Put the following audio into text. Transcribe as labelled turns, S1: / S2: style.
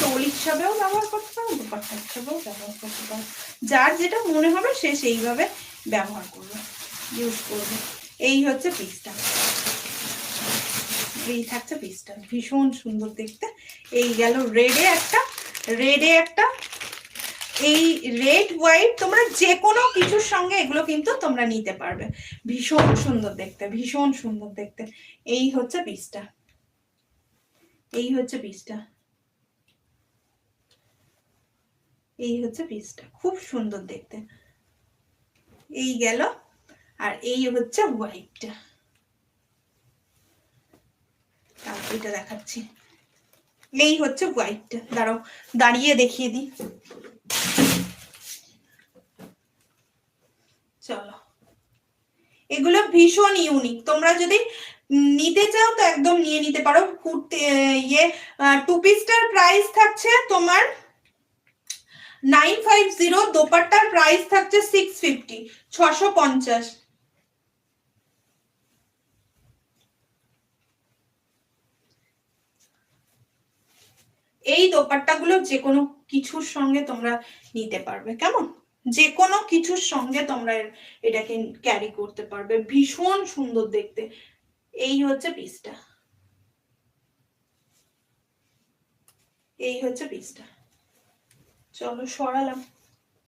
S1: Stole হিসাবেও ব্যবহার করতে পারো, দোপাট্টা হিসাবেও ব্যবহার করতে পারো, যার যেটা মনে হবে সে সেইভাবে ব্যবহার করবে, ইউজ করবে। এই হচ্ছে পিসটা, এই থাকছে পিসটা, ভীষণ সুন্দর দেখতে। এই গেল রেডে একটা, রেডে একটা, এই রেড হোয়াইট তোমরা যে কোনো কিছুর সঙ্গে এগুলো কিন্তু তোমরা নিতে পারবে, ভীষণ সুন্দর দেখতে, ভীষণ সুন্দর দেখতে। এই হচ্ছে পিসটা, এই হচ্ছে পিসটা, এই হচ্ছে পিসটা, খুব সুন্দর দেখতে। এই গেল, আর এই হচ্ছে হোয়াইটটা, তারপর এটা দেখাচ্ছি। এই হচ্ছে হোয়াইটটা, দাঁড়াও দাঁড়িয়ে দেখিয়ে দিই। চলো, এগুলো ভীষণ ইউনিক, তোমরা যদি নিতে চাও তো একদম নিয়ে নিতে পারো। কুর্তি ইয়ে টু পিসটার প্রাইস থাকছে তোমার 950, দোপাট্টার প্রাইস থাকছে 650, 650। এই দোপাট্টাগুলো যে কোনো কিছুর সঙ্গে তোমরা নিতে পারবে, কেমন, যে কোনো কিছুর সঙ্গে তোমরা এটাকে ক্যারি করতে পারবে, ভীষণ সুন্দর দেখতে। এই হচ্ছে পিসটা, এই হচ্ছে পিসটা। চলো সরালাম।